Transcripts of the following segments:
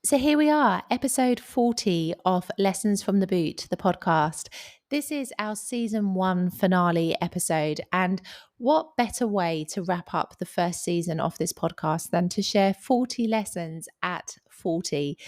So here we are, episode 40 of Lessons from the Boot, the podcast. This is our season one finale episode. And what better way to wrap up the first season of this podcast than to share 40 lessons at 40?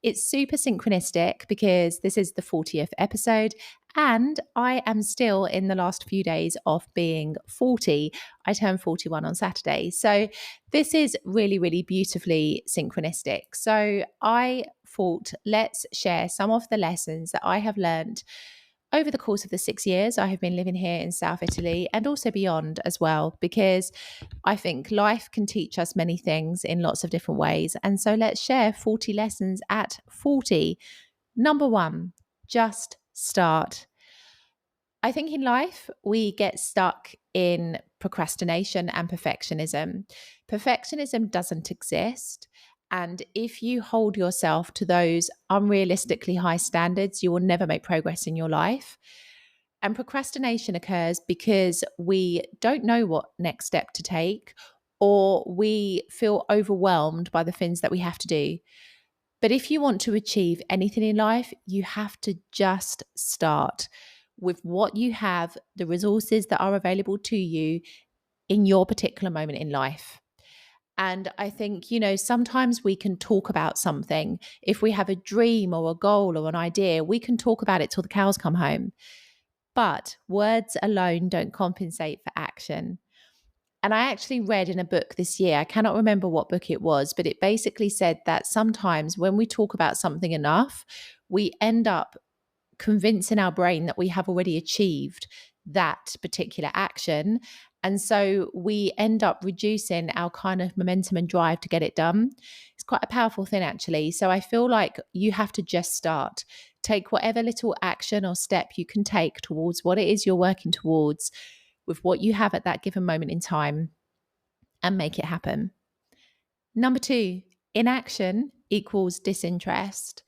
It's super synchronistic because this is the 40th episode. And I am still in the last few days of being 40. I turned 41 on Saturday. So this is really, really beautifully synchronistic. So I thought, let's share some of the lessons that I have learned over the course of the 6 years I have been living here in South Italy and also beyond as well, because I think life can teach us many things in lots of different ways. And so let's share 40 lessons at 40. Number one, just start. I think in life, we get stuck in procrastination and perfectionism. Perfectionism doesn't exist. And if you hold yourself to those unrealistically high standards, you will never make progress in your life. And procrastination occurs because we don't know what next step to take, or we feel overwhelmed by the things that we have to do. But if you want to achieve anything in life, you have to just start with what you have, the resources that are available to you in your particular moment in life. And I think, sometimes we can talk about something. If we have a dream or a goal or an idea, we can talk about it till the cows come home. But words alone don't compensate for action. And I actually read in a book this year, I cannot remember what book it was, but it basically said that sometimes when we talk about something enough, we end up convincing our brain that we have already achieved that particular action. And so we end up reducing our kind of momentum and drive to get it done. It's quite a powerful thing, actually. So I feel like you have to just start. Take whatever little action or step you can take towards what it is you're working towards with what you have at that given moment in time and make it happen. Number two, inaction equals disinterest.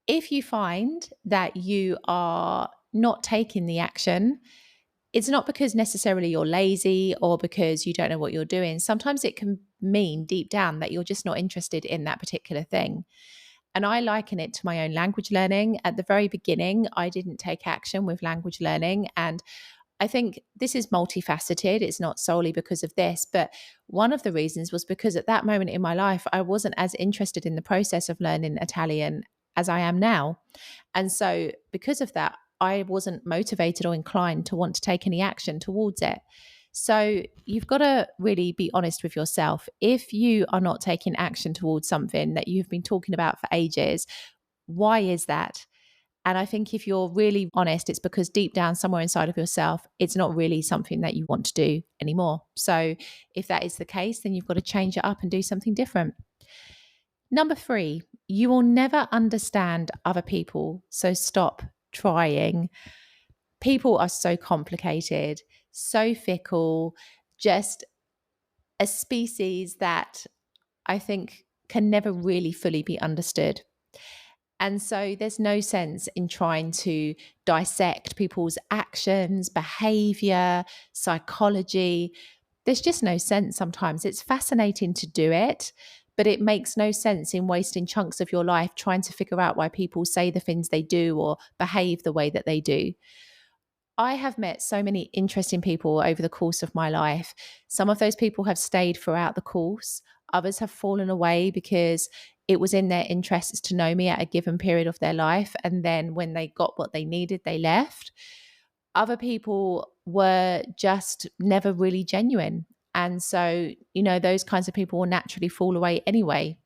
If you find that you are not taking the action, it's not because necessarily you're lazy or because you don't know what you're doing. Sometimes it can mean deep down that you're just not interested in that particular thing. And I liken it to my own language learning. At the very beginning, I didn't take action with language learning. And I think this is multifaceted. It's not solely because of this, but one of the reasons was because at that moment in my life, I wasn't as interested in the process of learning Italian as I am now. And so because of that, I wasn't motivated or inclined to want to take any action towards it. So you've got to really be honest with yourself. If you are not taking action towards something that you've been talking about for ages, why is that? And I think if you're really honest, it's because deep down somewhere inside of yourself, it's not really something that you want to do anymore. So if that is the case, then you've got to change it up and do something different. Number three, you will never understand other people. So stop trying. People are so complicated, so fickle, just a species that I think can never really fully be understood. And so there's no sense in trying to dissect people's actions, behavior, psychology. There's just no sense sometimes. It's fascinating to do it, but it makes no sense in wasting chunks of your life trying to figure out why people say the things they do or behave the way that they do. I have met so many interesting people over the course of my life. Some of those people have stayed throughout the course. Others have fallen away because it was in their interests to know me at a given period of their life. And then when they got what they needed, they left. Other people were just never really genuine. And so, those kinds of people will naturally fall away anyway.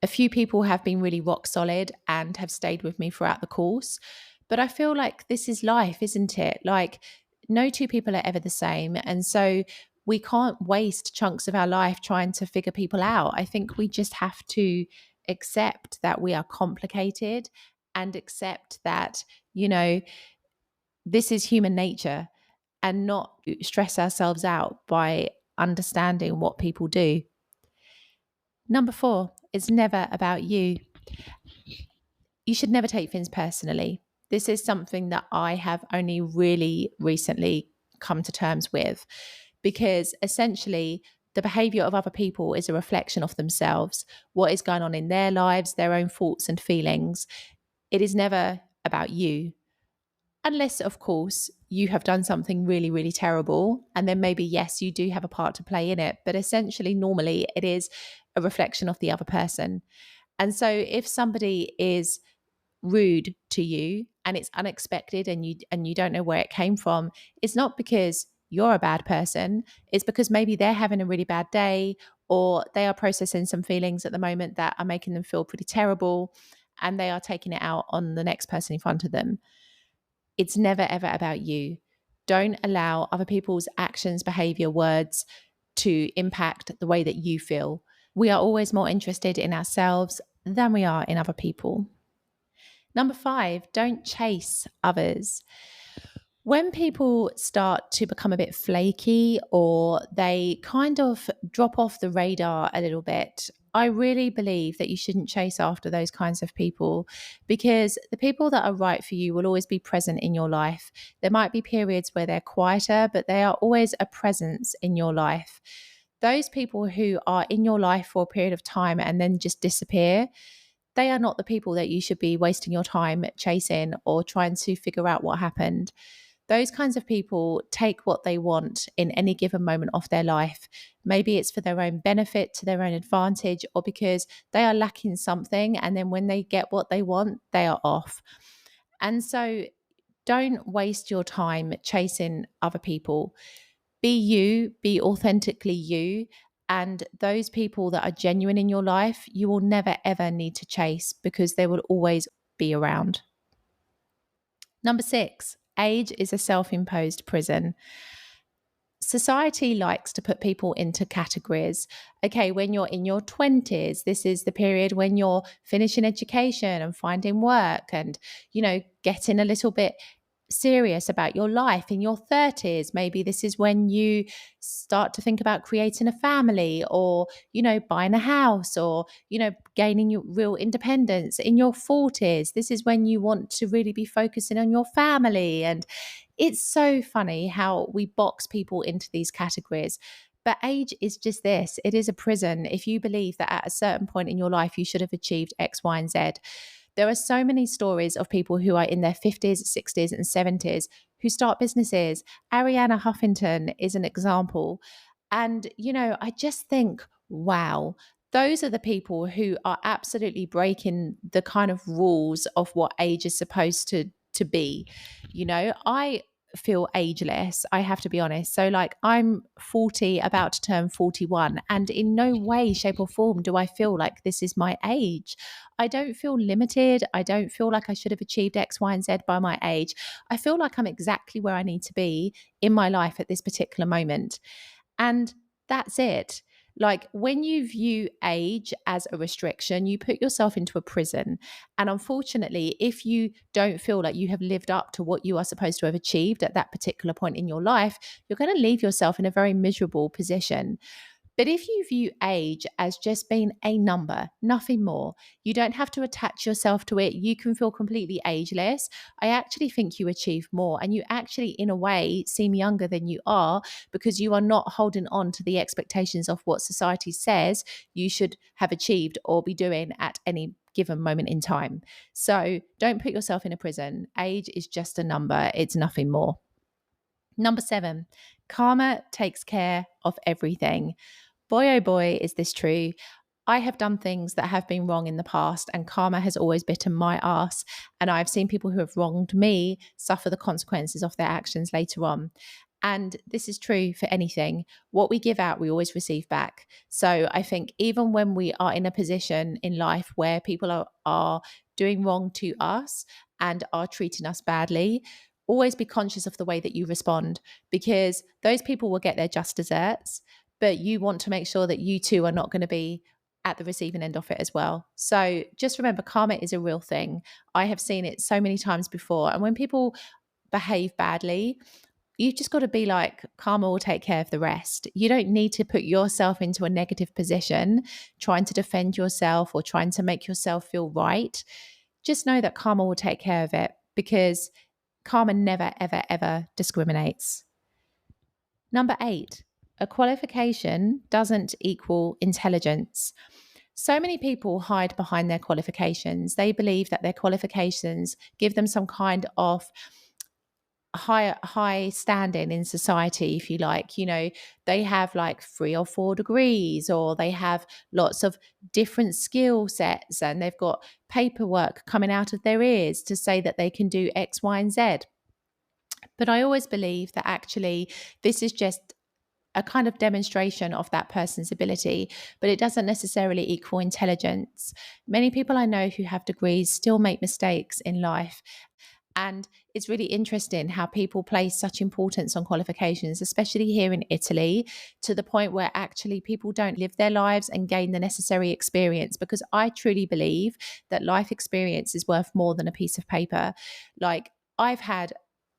A few people have been really rock solid and have stayed with me throughout the course. But I feel like this is life, isn't it? Like, no two people are ever the same. And so we can't waste chunks of our life trying to figure people out. I think we just have to accept that we are complicated and accept that, this is human nature, and not stress ourselves out by understanding what people do. Number four, it's never about you. You should never take things personally. This is something that I have only really recently come to terms with, because essentially The behavior of other people is a reflection of themselves, what is going on in their lives, their own thoughts and feelings. It is never about you. Unless, of course, you have done something really, really terrible. And then maybe, yes, you do have a part to play in it. But essentially, normally, it is a reflection of the other person. And so if somebody is rude to you and it's unexpected and you don't know where it came from, it's not because you're a bad person. It's because maybe they're having a really bad day, or they are processing some feelings at the moment that are making them feel pretty terrible, and they are taking it out on the next person in front of them. It's never ever about you. Don't allow other people's actions, behavior, words to impact the way that you feel. We are always more interested in ourselves than we are in other people. Number 5, don't chase others. When people start to become a bit flaky or they kind of drop off the radar a little bit, I really believe that you shouldn't chase after those kinds of people, because the people that are right for you will always be present in your life. There might be periods where they're quieter, but they are always a presence in your life. Those people who are in your life for a period of time and then just disappear, they are not the people that you should be wasting your time chasing or trying to figure out what happened. Those kinds of people take what they want in any given moment of their life. Maybe it's for their own benefit, to their own advantage, or because they are lacking something. And then when they get what they want, they are off. And so don't waste your time chasing other people. Be you, be authentically you. And those people that are genuine in your life, you will never, ever need to chase, because they will always be around. Number 6, age is a self-imposed prison. Society likes to put people into categories. Okay, when you're in your 20s, this is the period when you're finishing education and finding work and, getting a little bit serious about your life. In your 30s, maybe this is when you start to think about creating a family, or buying a house, or gaining your real independence. In your 40s, this is when you want to really be focusing on your family. And it's so funny how we box people into these categories. But age is just this, it is a prison. If you believe that at a certain point in your life you should have achieved X, Y, and Z, there are so many stories of people who are in their 50s, 60s, and 70s who start businesses. Ariana Huffington is an example. And, I just think, wow, those are the people who are absolutely breaking the kind of rules of what age is supposed to be. I feel ageless, I have to be honest. So like, I'm 40, about to turn 41, and in no way, shape or form do I feel like this is my age. I don't feel limited. I don't feel like I should have achieved X, Y, and Z by my age. I feel like I'm exactly where I need to be in my life at this particular moment. And that's it. Like, when you view age as a restriction, you put yourself into a prison. And unfortunately, if you don't feel like you have lived up to what you are supposed to have achieved at that particular point in your life, you're going to leave yourself in a very miserable position. But if you view age as just being a number, nothing more, you don't have to attach yourself to it. You can feel completely ageless. I actually think you achieve more, and you actually, in a way, seem younger than you are, because you are not holding on to the expectations of what society says you should have achieved or be doing at any given moment in time. So don't put yourself in a prison. Age is just a number, it's nothing more. Number 7, karma takes care of everything. Boy, oh boy, is this true. I have done things that have been wrong in the past, and karma has always bitten my ass. And I've seen people who have wronged me suffer the consequences of their actions later on. And this is true for anything. What we give out, we always receive back. So I think even when we are in a position in life where people are doing wrong to us and are treating us badly, always be conscious of the way that you respond, because those people will get their just desserts, but you want to make sure that you too are not going to be at the receiving end of it as well. So just remember, karma is a real thing. I have seen it so many times before. And when people behave badly, you've just got to be like, karma will take care of the rest. You don't need to put yourself into a negative position trying to defend yourself or trying to make yourself feel right. Just know that karma will take care of it, because karma never, ever, ever discriminates. Number 8, A qualification doesn't equal intelligence. So many people hide behind their qualifications. They believe that their qualifications give them some kind of high standing in society, if you like. They have like 3 or 4 degrees, or they have lots of different skill sets, and they've got paperwork coming out of their ears to say that they can do X, Y, and Z. But I always believe that actually this is just a kind of demonstration of that person's ability, but it doesn't necessarily equal intelligence. Many people I know who have degrees still make mistakes in life. And it's really interesting how people place such importance on qualifications, especially here in Italy, to the point where actually people don't live their lives and gain the necessary experience. Because I truly believe that life experience is worth more than a piece of paper. Like, I've had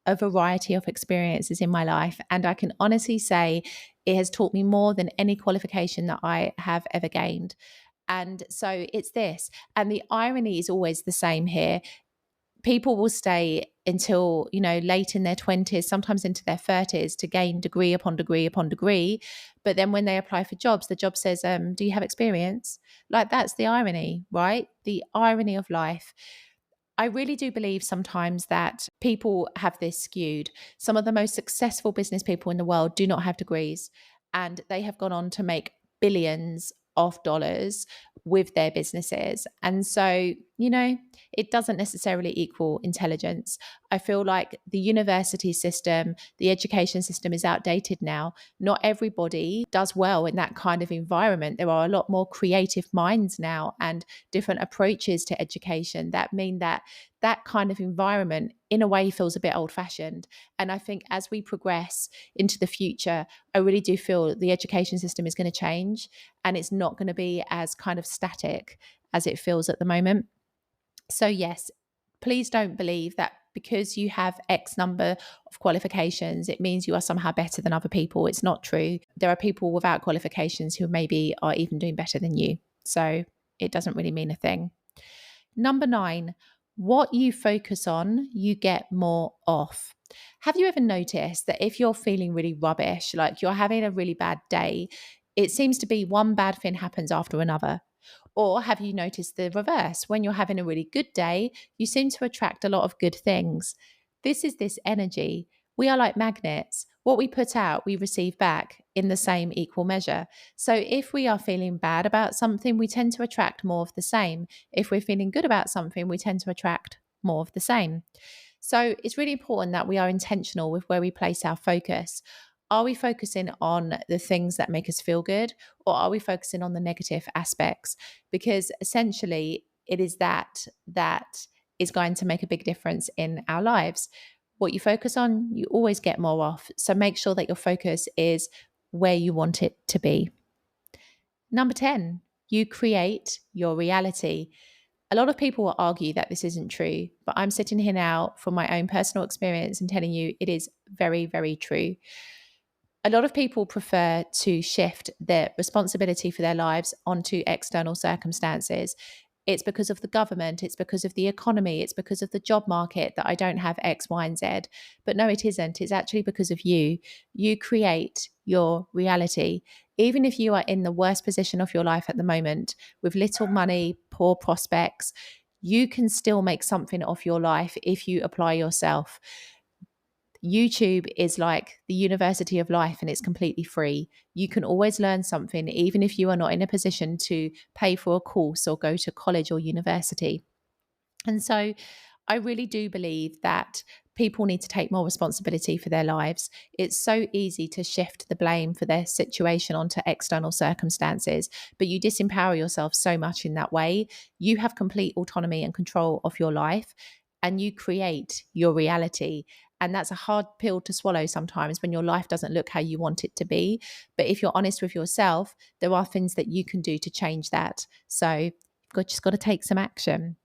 a variety of experiences in my life, and I can honestly say it has taught me more than any qualification that I have ever gained. And so it's this. And the irony is always the same here. People will stay until, late in their 20s, sometimes into their 30s, to gain degree upon degree upon degree. But then when they apply for jobs, the job says, do you have experience? Like, that's the irony, right? The irony of life. I really do believe sometimes that people have this skewed. Some of the most successful business people in the world do not have degrees, and they have gone on to make billions of dollars with their businesses. And so, it doesn't necessarily equal intelligence. I feel like the university system, the education system is outdated now. Not everybody does well in that kind of environment. There are a lot more creative minds now and different approaches to education that mean that that kind of environment in a way feels a bit old fashioned. And I think as we progress into the future, I really do feel the education system is going to change, and it's not going to be as kind of static as it feels at the moment. So yes, please don't believe that because you have X number of qualifications, it means you are somehow better than other people. It's not true. There are people without qualifications who maybe are even doing better than you. So it doesn't really mean a thing. Number 9, what you focus on, you get more of. Have you ever noticed that if you're feeling really rubbish, like you're having a really bad day, it seems to be one bad thing happens after another? Or have you noticed the reverse? When you're having a really good day, you seem to attract a lot of good things. This is this energy. We are like magnets. What we put out, we receive back in the same equal measure. So if we are feeling bad about something, we tend to attract more of the same. If we're feeling good about something, we tend to attract more of the same. So it's really important that we are intentional with where we place our focus. Are we focusing on the things that make us feel good, or are we focusing on the negative aspects? Because essentially, it is that is going to make a big difference in our lives. What you focus on, you always get more of. So make sure that your focus is where you want it to be. Number 10, you create your reality. A lot of people will argue that this isn't true, but I'm sitting here now from my own personal experience and telling you it is very, very true. A lot of people prefer to shift their responsibility for their lives onto external circumstances. It's because of the government, it's because of the economy, it's because of the job market that I don't have X, Y, and Z. But no, it isn't. It's actually because of you. You create your reality. Even if you are in the worst position of your life at the moment, with little money, poor prospects, you can still make something of your life if you apply yourself. YouTube is like the university of life, and it's completely free. You can always learn something, even if you are not in a position to pay for a course or go to college or university. And so I really do believe that people need to take more responsibility for their lives. It's so easy to shift the blame for their situation onto external circumstances, but you disempower yourself so much in that way. You have complete autonomy and control of your life, and you create your reality. And that's a hard pill to swallow sometimes when your life doesn't look how you want it to be. But if you're honest with yourself, there are things that you can do to change that. So you've just got to take some action.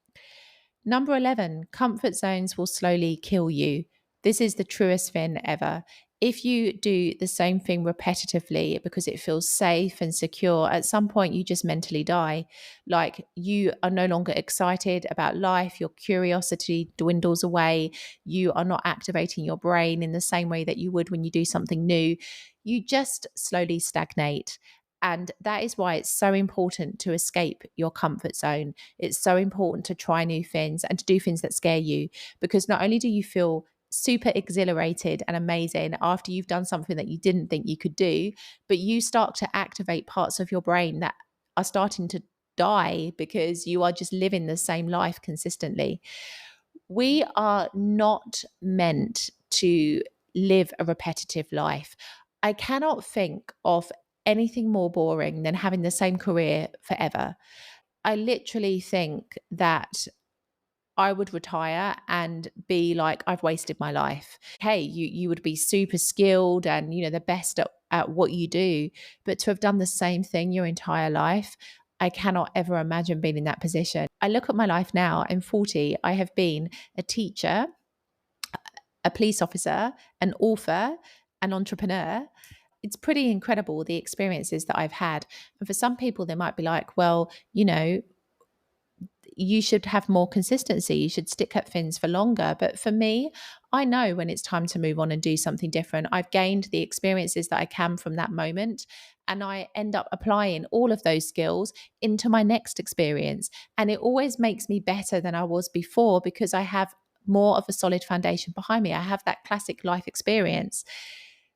Number 11, comfort zones will slowly kill you. This is the truest thing ever. if you do the same thing repetitively because it feels safe and secure, at some point you just mentally die. Like you are no longer excited about life, your curiosity dwindles away, you are not activating your brain in the same way that you would when you do something new. You just slowly stagnate. And that is why it's so important to escape your comfort zone. It's so important to try new things and to do things that scare you, because not only do you feel super exhilarated and amazing after you've done something that you didn't think you could do, but you start to activate parts of your brain that are starting to die because you are just living the same life consistently. We are not meant to live a repetitive life. I cannot think of anything more boring than having the same career forever. I literally think that I would retire and be like, I've wasted my life. Hey, you would be super skilled and the best at what you do. But to have done the same thing your entire life, I cannot ever imagine being in that position. I look at my life now, I'm 40. I have been a teacher, a police officer, an author, an entrepreneur. It's pretty incredible the experiences that I've had. And for some people, they might be like, well, you should have more consistency. You should stick at things for longer. But for me, I know when it's time to move on and do something different. I've gained the experiences that I can from that moment. And I end up applying all of those skills into my next experience. And it always makes me better than I was before because I have more of a solid foundation behind me. I have that classic life experience.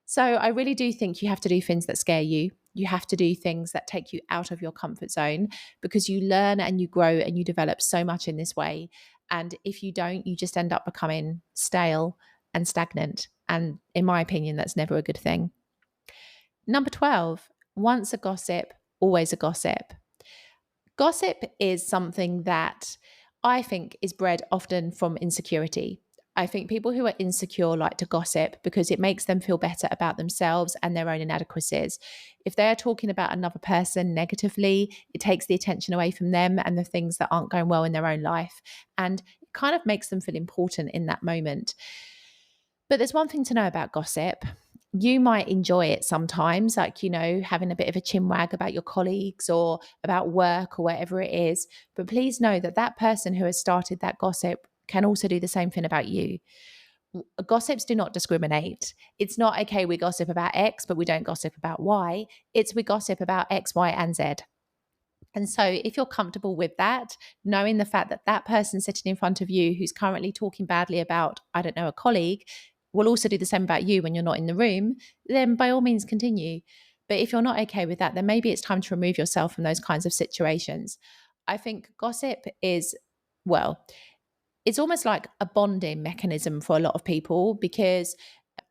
So I really do think you have to do things that scare you. You have to do things that take you out of your comfort zone because you learn and you grow and you develop so much in this way. And if you don't, you just end up becoming stale and stagnant. And in my opinion, that's never a good thing. Number 12, once a gossip, always a gossip. Gossip is something that I think is bred often from insecurity. I think people who are insecure like to gossip because it makes them feel better about themselves and their own inadequacies. If they're talking about another person negatively, it takes the attention away from them and the things that aren't going well in their own life. And it kind of makes them feel important in that moment. But there's one thing to know about gossip. You might enjoy it sometimes, like, having a bit of a chinwag about your colleagues or about work or whatever it is. But please know that that person who has started that gossip can also do the same thing about you. Gossips do not discriminate. It's not, okay, we gossip about X, but we don't gossip about Y. It's we gossip about X, Y, and Z. And so, if you're comfortable with that, knowing the fact that that person sitting in front of you who's currently talking badly about, I don't know, a colleague, will also do the same about you when you're not in the room, then by all means continue. But if you're not okay with that, then maybe it's time to remove yourself from those kinds of situations. I think gossip is, well, it's almost like a bonding mechanism for a lot of people because,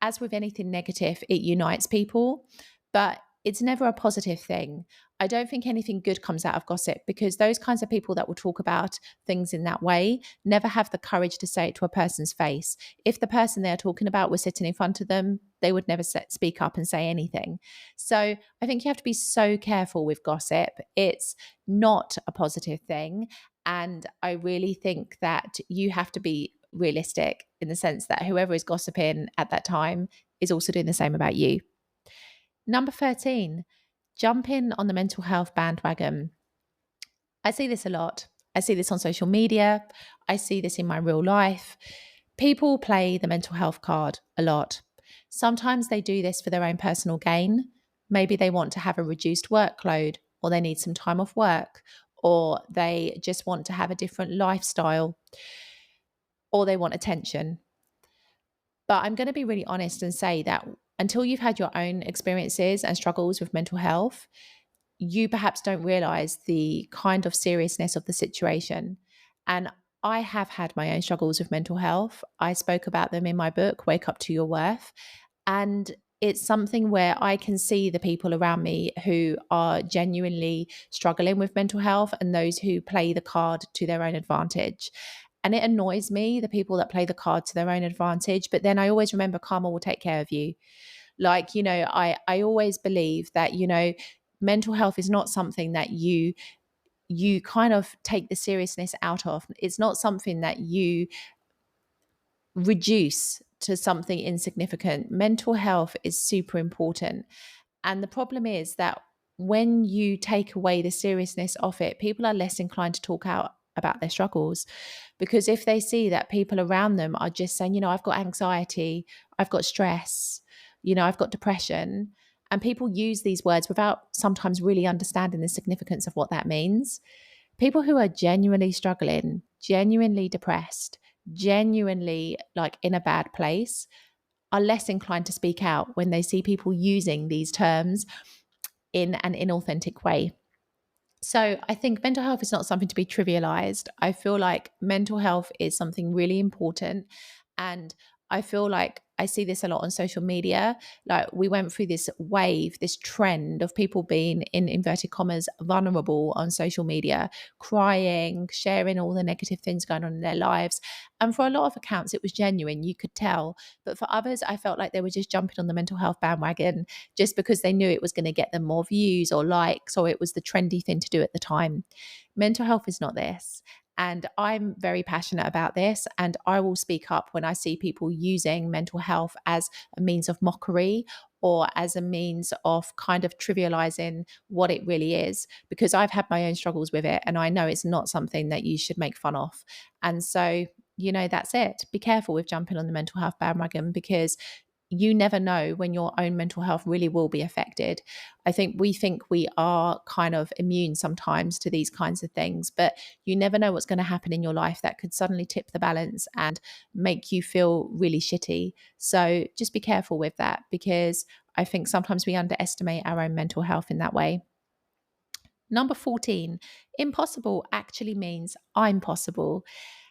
as with anything negative, it unites people, but it's never a positive thing. I don't think anything good comes out of gossip because those kinds of people that will talk about things in that way never have the courage to say it to a person's face. If the person they're talking about was sitting in front of them, they would never speak up and say anything. So I think you have to be so careful with gossip. It's not a positive thing. And I really think that you have to be realistic in the sense that whoever is gossiping at that time is also doing the same about you. Number 13, jumping on the mental health bandwagon. I see this a lot. I see this on social media. I see this in my real life. People play the mental health card a lot. Sometimes they do this for their own personal gain. Maybe they want to have a reduced workload, or they need some time off work, or they just want to have a different lifestyle, or they want attention. But I'm going to be really honest and say that until you've had your own experiences and struggles with mental health, you perhaps don't realize the kind of seriousness of the situation. And I have had my own struggles with mental health. I spoke about them in my book, Wake Up to Your Worth. And it's something where I can see the people around me who are genuinely struggling with mental health and those who play the card to their own advantage. And it annoys me, the people that play the card to their own advantage. But then I always remember karma will take care of you. Like, I always believe that, mental health is not something that you kind of take the seriousness out of. It's not something that you reduce to something insignificant. Mental health is super important. And the problem is that when you take away the seriousness of it, people are less inclined to talk out about their struggles. Because if they see that people around them are just saying, I've got anxiety, I've got stress, I've got depression, and people use these words without sometimes really understanding the significance of what that means. People who are genuinely struggling, genuinely depressed, genuinely like in a bad place are less inclined to speak out when they see people using these terms in an inauthentic way. So I think mental health is not something to be trivialized. I feel like mental health is something really important. And I feel like I see this a lot on social media. Like we went through this wave, this trend of people being, in inverted commas, vulnerable on social media, crying, sharing all the negative things going on in their lives. And for a lot of accounts, it was genuine. You could tell. But for others, I felt like they were just jumping on the mental health bandwagon just because they knew it was going to get them more views or likes, or it was the trendy thing to do at the time. Mental health is not this. And I'm very passionate about this. And I will speak up when I see people using mental health as a means of mockery or as a means of kind of trivializing what it really is, because I've had my own struggles with it. And I know it's not something that you should make fun of. And so, that's it. Be careful with jumping on the mental health bandwagon, because you never know when your own mental health really will be affected. I think we are kind of immune sometimes to these kinds of things, but you never know what's going to happen in your life that could suddenly tip the balance and make you feel really shitty. So just be careful with that, because I think sometimes we underestimate our own mental health in that way. Number 14, impossible actually means I'm possible.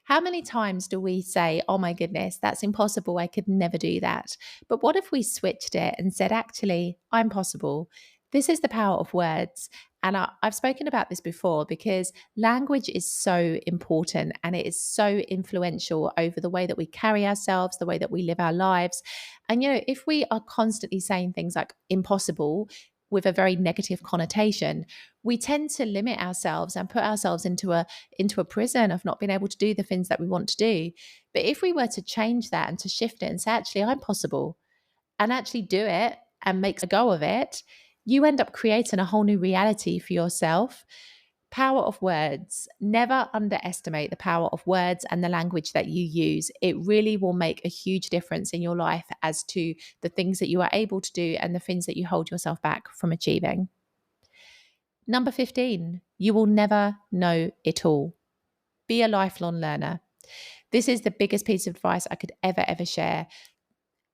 How many times do we say, oh my goodness, that's impossible, I could never do that? But what if we switched it and said, actually, I'm possible? This is the power of words. And I've spoken about this before, because language is so important and it is so influential over the way that we carry ourselves, the way that we live our lives. And, if we are constantly saying things like impossible with a very negative connotation, we tend to limit ourselves and put ourselves into a prison of not being able to do the things that we want to do. But if we were to change that and to shift it and say, actually, I'm possible, and actually do it and make a go of it, you end up creating a whole new reality for yourself. Power of words. Never underestimate the power of words and the language that you use. It really will make a huge difference in your life as to the things that you are able to do and the things that you hold yourself back from achieving. Number 15, you will never know it all. Be a lifelong learner. This is the biggest piece of advice I could ever share.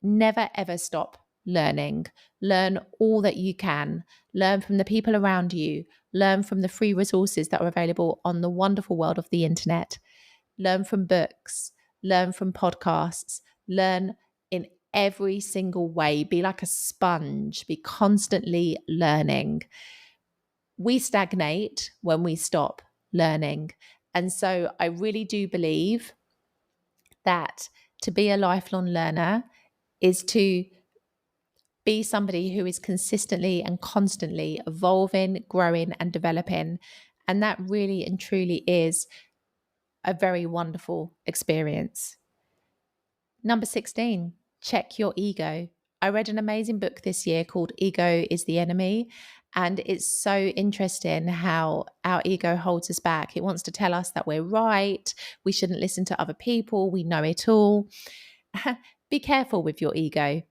Never, ever stop learning. Learn all that you can. Learn from the people around you. Learn from the free resources that are available on the wonderful world of the internet. Learn from books. Learn from podcasts. Learn in every single way. Be like a sponge. Be constantly learning. We stagnate when we stop learning. And so I really do believe that to be a lifelong learner is to be somebody who is consistently and constantly evolving, growing, and developing. And that really and truly is a very wonderful experience. Number 16, check your ego. I read an amazing book this year called Ego is the Enemy. And it's so interesting how our ego holds us back. It wants to tell us that we're right. We shouldn't listen to other people. We know it all. Be careful with your ego.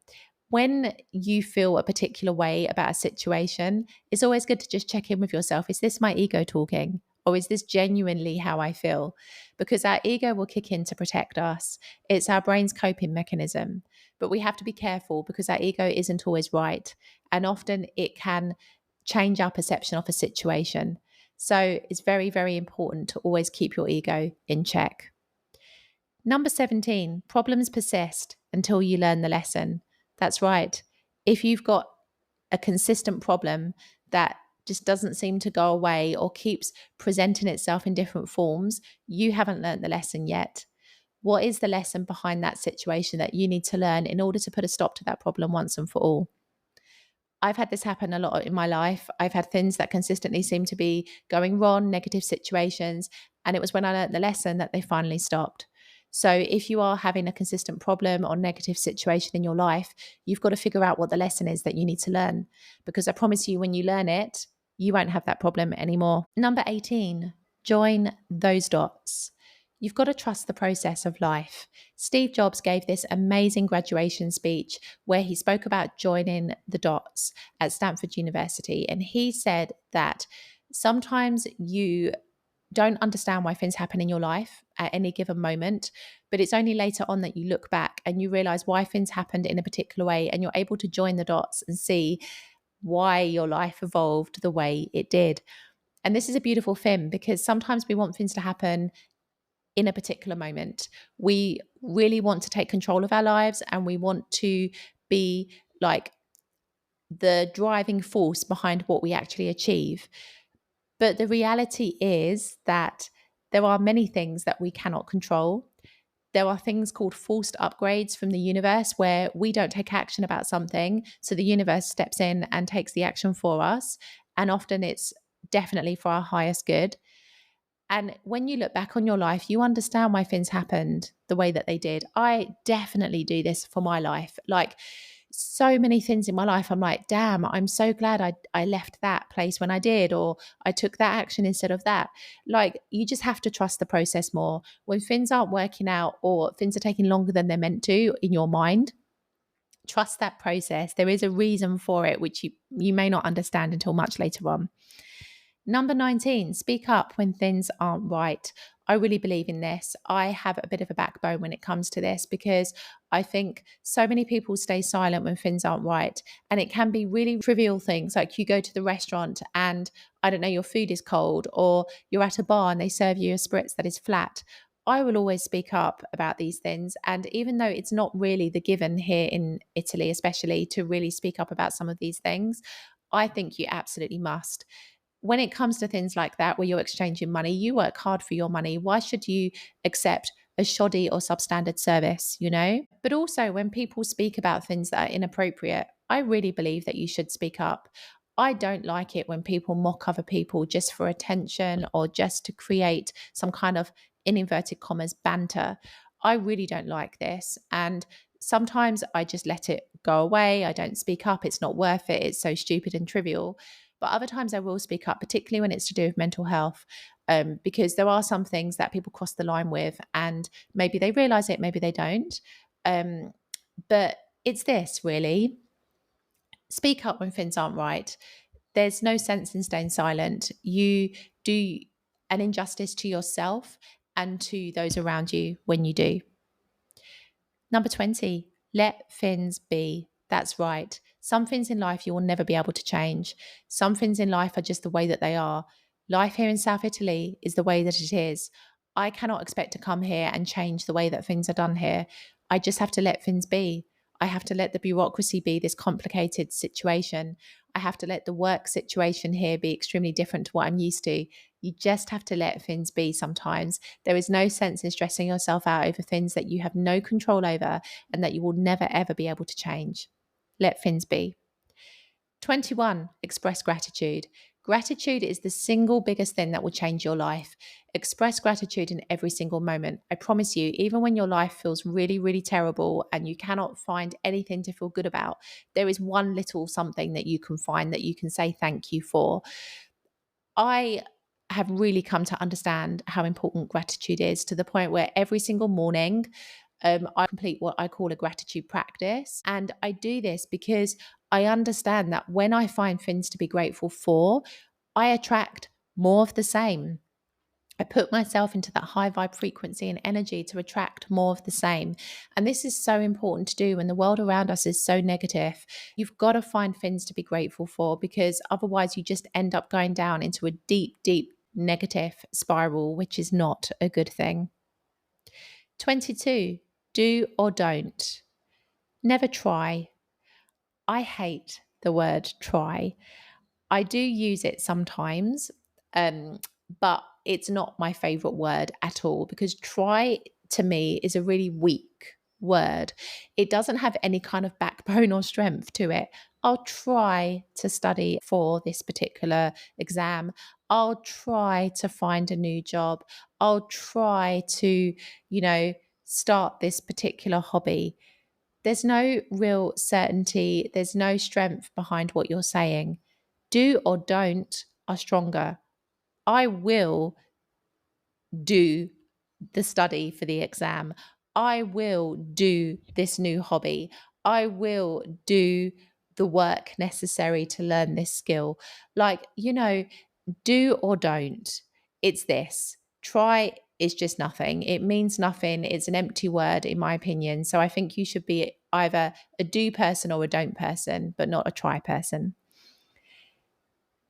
When you feel a particular way about a situation, it's always good to just check in with yourself. Is this my ego talking? Or is this genuinely how I feel? Because our ego will kick in to protect us. It's our brain's coping mechanism. But we have to be careful, because our ego isn't always right. And often it can change our perception of a situation. So it's very, very important to always keep your ego in check. Number 17, problems persist until you learn the lesson. That's right. If you've got a consistent problem that just doesn't seem to go away or keeps presenting itself in different forms, you haven't learned the lesson yet. What is the lesson behind that situation that you need to learn in order to put a stop to that problem once and for all? I've had this happen a lot in my life. I've had things that consistently seem to be going wrong, negative situations. And it was when I learned the lesson that they finally stopped. So if you are having a consistent problem or negative situation in your life, you've got to figure out what the lesson is that you need to learn. Because I promise you, when you learn it, you won't have that problem anymore. Number 18, join those dots. You've got to trust the process of life. Steve Jobs gave this amazing graduation speech where he spoke about joining the dots at Stanford University. And he said that sometimes you don't understand why things happen in your life at any given moment, but it's only later on that you look back and you realize why things happened in a particular way, and you're able to join the dots and see why your life evolved the way it did. And this is a beautiful thing because sometimes we want things to happen in a particular moment. We really want to take control of our lives and we want to be like the driving force behind what we actually achieve. But the reality is that there are many things that we cannot control. There are things called forced upgrades from the universe where we don't take action about something. So the universe steps in and takes the action for us. And often it's definitely for our highest good. And when you look back on your life, you understand why things happened the way that they did. I definitely do this for my life. Like so many things in my life, I'm like, damn, I'm so glad I left that place when I did, or I took that action instead of that. Like you just have to trust the process more. When things aren't working out or things are taking longer than they're meant to in your mind, trust that process. There is a reason for it, which you may not understand until much later on. Number 19, speak up when things aren't right. I really believe in this. I have a bit of a backbone when it comes to this because I think so many people stay silent when things aren't right. And it can be really trivial things like you go to the restaurant and I don't know, your food is cold, or you're at a bar and they serve you a spritz that is flat. I will always speak up about these things. And even though it's not really the given here in Italy, especially to really speak up about some of these things, I think you absolutely must. When it comes to things like that, where you're exchanging money, you work hard for your money. Why should you accept a shoddy or substandard service, you know? But also, when people speak about things that are inappropriate, I really believe that you should speak up. I don't like it when people mock other people just for attention or just to create some kind of, in inverted commas, banter. I really don't like this. And sometimes I just let it go away. I don't speak up. It's not worth it. It's so stupid and trivial. But other times I will speak up, particularly when it's to do with mental health, because there are some things that people cross the line with and maybe they realize it, maybe they don't. Um, but it's this really, speak up when things aren't right. There's no sense in staying silent. You do an injustice to yourself and to those around you when you do. Number 20, let things be. That's right. Some things in life you will never be able to change. Some things in life are just the way that they are. Life here in South Italy is the way that it is. I cannot expect to come here and change the way that things are done here. I just have to let things be. I have to let the bureaucracy be this complicated situation. I have to let the work situation here be extremely different to what I'm used to. You just have to let things be sometimes. There is no sense in stressing yourself out over things that you have no control over and that you will never, ever be able to change. Let things be. 21, express gratitude. Gratitude is the single biggest thing that will change your life. Express gratitude in every single moment. I promise you, even when your life feels really, really terrible and you cannot find anything to feel good about, there is one little something that you can find that you can say thank you for. I have really come to understand how important gratitude is, to the point where every single morning I complete what I call a gratitude practice. And I do this because I understand that when I find things to be grateful for, I attract more of the same. I put myself into that high vibe frequency and energy to attract more of the same. And this is so important to do when the world around us is so negative. You've got to find things to be grateful for, because otherwise you just end up going down into a deep, deep negative spiral, which is not a good thing. 22, do or don't. Never try. I hate the word try. I do use it sometimes, but it's not my favorite word at all, because try to me is a really weak word. It doesn't have any kind of backbone or strength to it. I'll try to study for this particular exam. I'll try to find a new job. I'll try to, you know, start this particular hobby, there's no real certainty, there's no strength behind what you're saying. Do or don't are stronger. I will do the study for the exam. I will do this new hobby. I will do the work necessary to learn this skill. Like, do or don't. It's this. Try is just nothing. It means nothing. It's an empty word, in my opinion. So I think you should be either a do person or a don't person, but not a try person.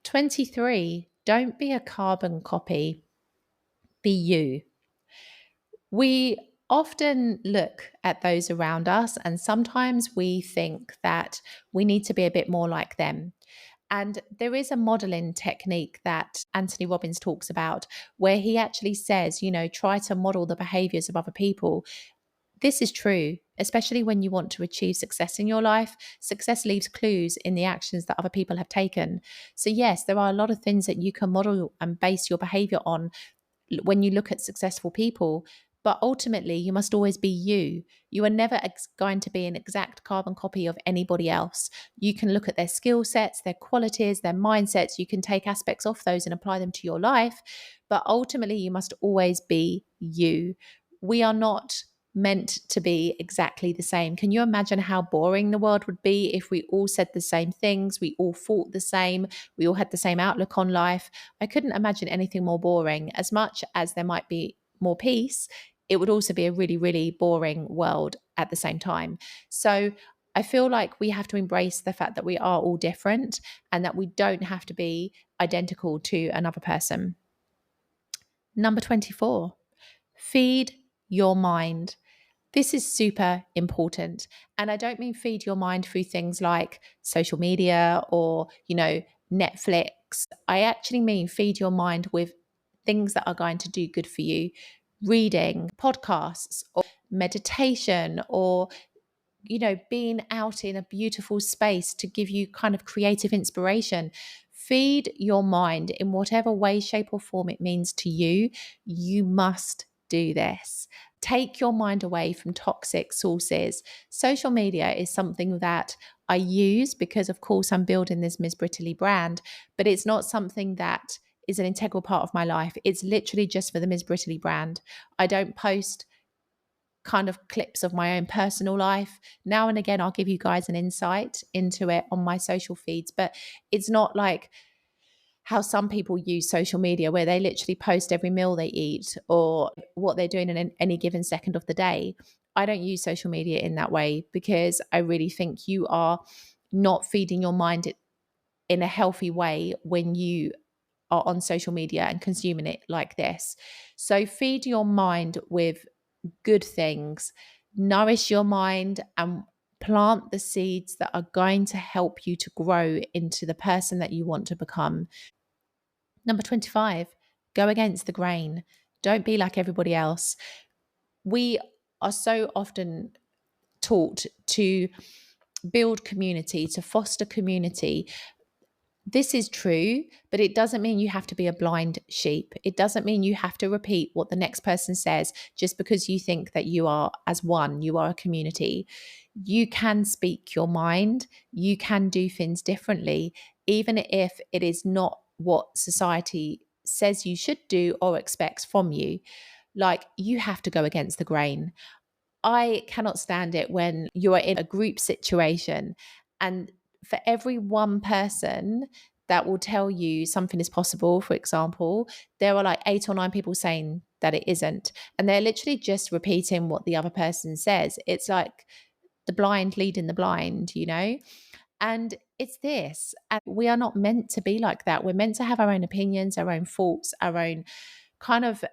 23, don't be a carbon copy. Be you. We often look at those around us, and sometimes we think that we need to be a bit more like them. And there is a modeling technique that Anthony Robbins talks about where he actually says, try to model the behaviors of other people. This is true, especially when you want to achieve success in your life. Success leaves clues in the actions that other people have taken. So, yes, there are a lot of things that you can model and base your behavior on when you look at successful people. But ultimately, you must always be you. You are never going to be an exact carbon copy of anybody else. You can look at their skill sets, their qualities, their mindsets. You can take aspects of those and apply them to your life. But ultimately, you must always be you. We are not meant to be exactly the same. Can you imagine how boring the world would be if we all said the same things, we all thought the same, we all had the same outlook on life? I couldn't imagine anything more boring. As much as there might be more peace, it would also be a really, really boring world at the same time. So I feel like we have to embrace the fact that we are all different and that we don't have to be identical to another person. Number 24, feed your mind. This is super important. And I don't mean feed your mind through things like social media or, Netflix. I actually mean feed your mind with things that are going to do good for you. Reading, podcasts, or meditation, or being out in a beautiful space to give you kind of creative inspiration. Feed your mind in whatever way, shape, or form it means to you. You must do this. Take your mind away from toxic sources. Social media is something that I use because, of course, I'm building this Ms. Brittany brand, but it's not something that is an integral part of my life. It's literally just for the Ms. Brittany brand. I don't post kind of clips of my own personal life. Now and again, I'll give you guys an insight into it on my social feeds, but it's not like how some people use social media where they literally post every meal they eat or what they're doing in any given second of the day. I don't use social media in that way because I really think you are not feeding your mind in a healthy way when you are on social media and consuming it like this. So feed your mind with good things, nourish your mind, and plant the seeds that are going to help you to grow into the person that you want to become. Number 25, go against the grain. Don't be like everybody else. We are so often taught to build community, to foster community. This is true, but it doesn't mean you have to be a blind sheep. It doesn't mean you have to repeat what the next person says just because you think that you are as one, you are a community. You can speak your mind. You can do things differently, even if it is not what society says you should do or expects from you. Like, you have to go against the grain. I cannot stand it when you are in a group situation and for every one person that will tell you something is possible, for example, there are like 8 or 9 people saying that it isn't. And they're literally just repeating what the other person says. It's like the blind leading the blind, And it's this. And we are not meant to be like that. We're meant to have our own opinions, our own thoughts, our own kind of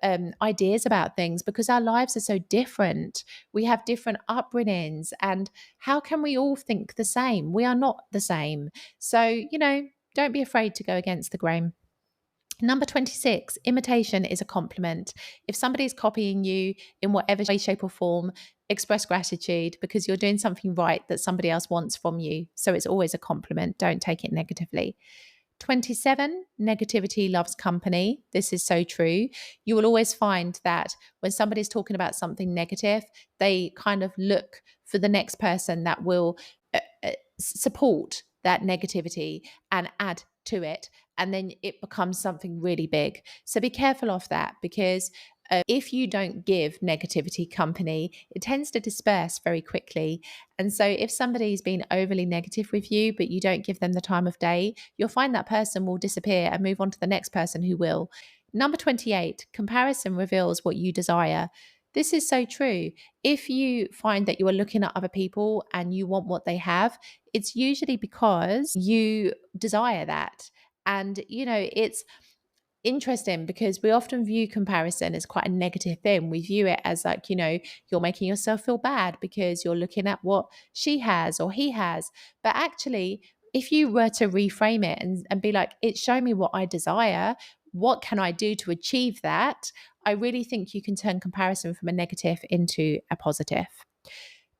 ideas about things because our lives are so different. We have different upbringings. And how can we all think the same? We are not the same. So, don't be afraid to go against the grain. Number 26, imitation is a compliment. If somebody's copying you in whatever way, shape, or form, express gratitude because you're doing something right that somebody else wants from you. So it's always a compliment. Don't take it negatively. 27, negativity loves company. This is so true. You will always find that when somebody's talking about something negative, they kind of look for the next person that will support that negativity and add to it. And then it becomes something really big. So be careful of that, because if you don't give negativity company, it tends to disperse very quickly. And so if somebody's been overly negative with you, but you don't give them the time of day, you'll find that person will disappear and move on to the next person who will. Number 28, comparison reveals what you desire. This is so true. If you find that you are looking at other people and you want what they have, it's usually because you desire that. And, it's interesting because we often view comparison as quite a negative thing. We view it as like, you're making yourself feel bad because you're looking at what she has or he has. But actually, if you were to reframe it and be like, it's showing me what I desire, what can I do to achieve that? I really think you can turn comparison from a negative into a positive.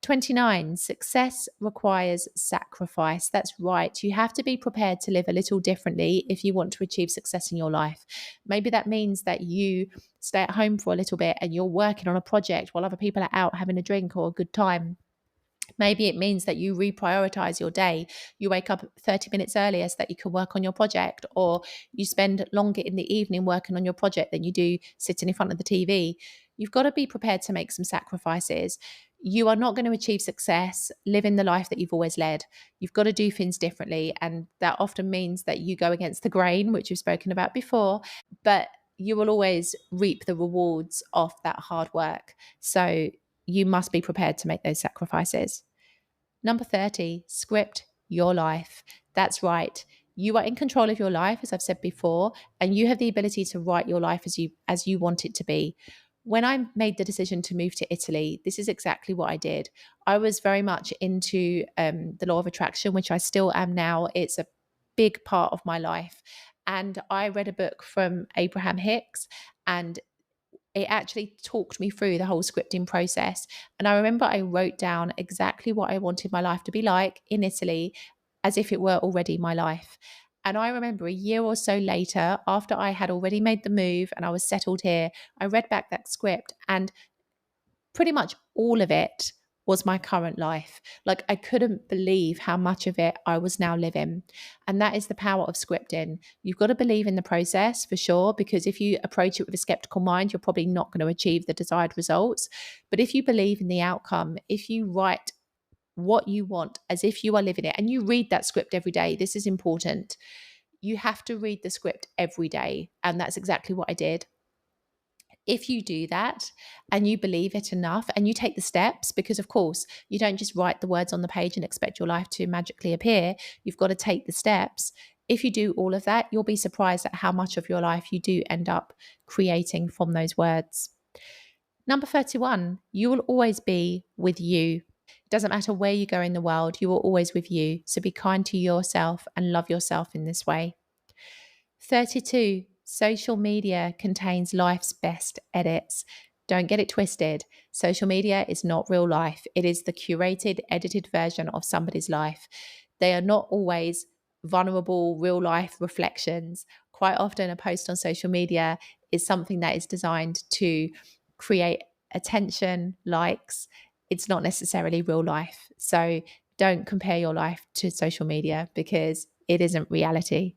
29, success requires sacrifice. That's right. You have to be prepared to live a little differently if you want to achieve success in your life. Maybe that means that you stay at home for a little bit and you're working on a project while other people are out having a drink or a good time. Maybe it means that you reprioritize your day. You wake up 30 minutes earlier so that you can work on your project, or you spend longer in the evening working on your project than you do sitting in front of the TV. You've got to be prepared to make some sacrifices. You are not going to achieve success living the life that you've always led. You've got to do things differently. And that often means that you go against the grain, which we've spoken about before, but you will always reap the rewards of that hard work. So you must be prepared to make those sacrifices. Number 30, script your life. That's right. You are in control of your life, as I've said before, and you have the ability to write your life as you want it to be. When I made the decision to move to Italy, this is exactly what I did. I was very much into the law of attraction, which I still am now. It's a big part of my life. And I read a book from Abraham Hicks, and it actually talked me through the whole scripting process. And I remember I wrote down exactly what I wanted my life to be like in Italy, as if it were already my life. And I remember a year or so later, after I had already made the move and I was settled here, I read back that script, and pretty much all of it was my current life. Like, I couldn't believe how much of it I was now living. And that is the power of scripting. You've got to believe in the process for sure, because if you approach it with a skeptical mind, you're probably not going to achieve the desired results. But if you believe in the outcome, if you write what you want as if you are living it, and you read that script every day, this is important. You have to read the script every day. And that's exactly what I did. If you do that and you believe it enough and you take the steps, because of course you don't just write the words on the page and expect your life to magically appear, you've got to take the steps. If you do all of that, you'll be surprised at how much of your life you do end up creating from those words. Number 31, you will always be with you. It doesn't matter where you go in the world, you are always with you. So be kind to yourself and love yourself in this way. 32, social media contains life's best edits. Don't get it twisted. Social media is not real life. It is the curated, edited version of somebody's life. They are not always vulnerable, real life reflections. Quite often, a post on social media is something that is designed to create attention, likes. It's not necessarily real life. So don't compare your life to social media, because it isn't reality.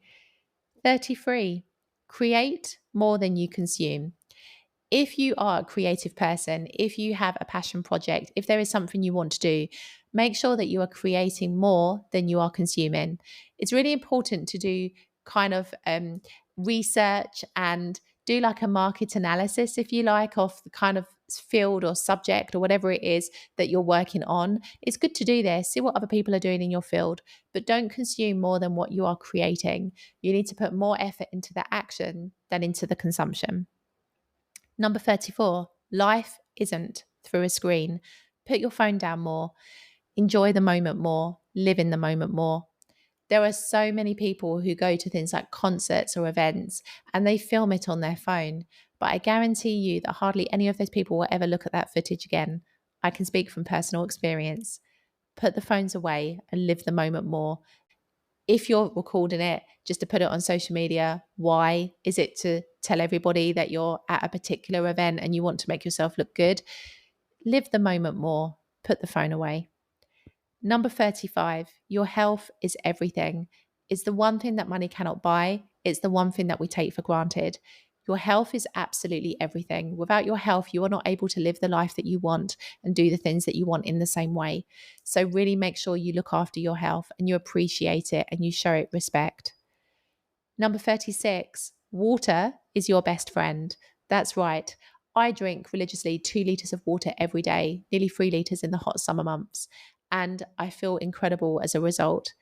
33, create more than you consume. If you are a creative person, if you have a passion project, if there is something you want to do, make sure that you are creating more than you are consuming. It's really important to do kind of research and do like a market analysis, if you like, of the kind of field or subject or whatever it is that you're working on. It's good to do this, see what other people are doing in your field, but don't consume more than what you are creating. You need to put more effort into the action than into the consumption. Number 34, life isn't through a screen. Put your phone down more, enjoy the moment more, live in the moment more. There are so many people who go to things like concerts or events and they film it on their phone. But I guarantee you that hardly any of those people will ever look at that footage again. I can speak from personal experience. Put the phones away and live the moment more. if you're recording it just to put it on social media, why? Is it to tell everybody that you're at a particular event and you want to make yourself look good? Live the moment more. Put the phone away. Number 35, your health is everything. It's the one thing that money cannot buy. It's the one thing that we take for granted. Your health is absolutely everything. Without your health, you are not able to live the life that you want and do the things that you want in the same way. So, really make sure you look after your health and you appreciate it and you show it respect. Number 36, water is your best friend. That's right. I drink religiously 2 litres of water every day, nearly 3 litres in the hot summer months, and I feel incredible as a result.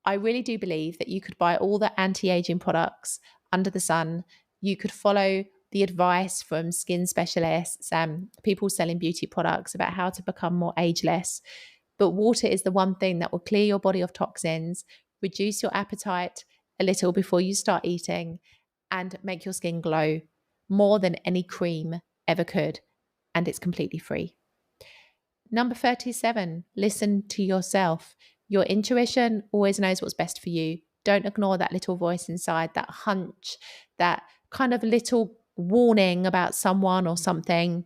I really do believe that you could buy all the anti-aging products under the sun. You could follow the advice from skin specialists and people selling beauty products about how to become more ageless. But water is the one thing that will clear your body of toxins, reduce your appetite a little before you start eating, and make your skin glow more than any cream ever could. And it's completely free. Number 37, listen to yourself. Your intuition always knows what's best for you. Don't ignore that little voice inside, that hunch, that kind of little warning about someone or something.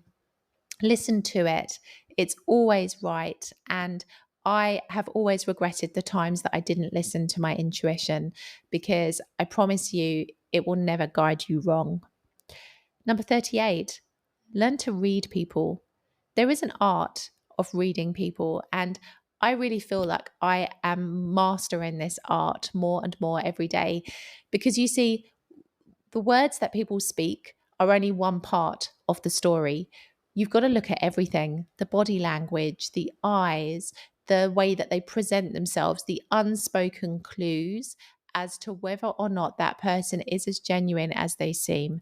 Listen to it. It's always right. And I have always regretted the times that I didn't listen to my intuition, because I promise you, it will never guide you wrong. Number 38, learn to read people. There is an art of reading people, and I really feel like I am mastering this art more and more every day, because you see, the words that people speak are only one part of the story. You've got to look at everything: the body language, the eyes, the way that they present themselves, the unspoken clues as to whether or not that person is as genuine as they seem.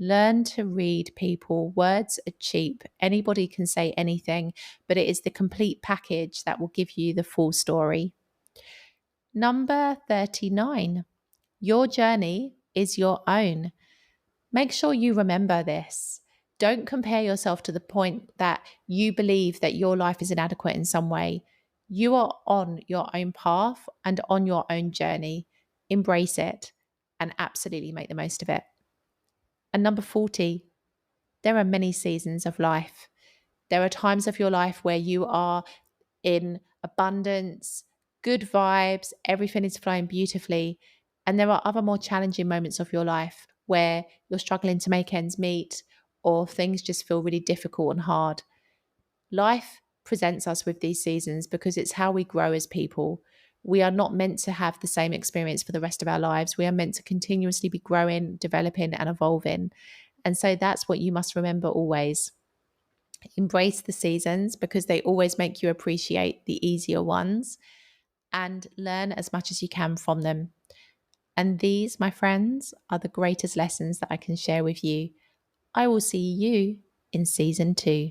Learn to read people. Words are cheap. Anybody can say anything, but it is the complete package that will give you the full story. Number 39, your journey is your own. Make sure you remember this. Don't compare yourself to the point that you believe that your life is inadequate in some way. You are on your own path and on your own journey. Embrace it and absolutely make the most of it. And number 40, there are many seasons of life. There are times of your life where you are in abundance, good vibes, everything is flowing beautifully. And there are other more challenging moments of your life where you're struggling to make ends meet, or things just feel really difficult and hard. Life presents us with these seasons because it's how we grow as people. We are not meant to have the same experience for the rest of our lives. We are meant to continuously be growing, developing, and evolving. And so that's what you must remember always. Embrace the seasons because they always make you appreciate the easier ones, and learn as much as you can from them. And these, my friends, are the greatest lessons that I can share with you. I will see you in season 2.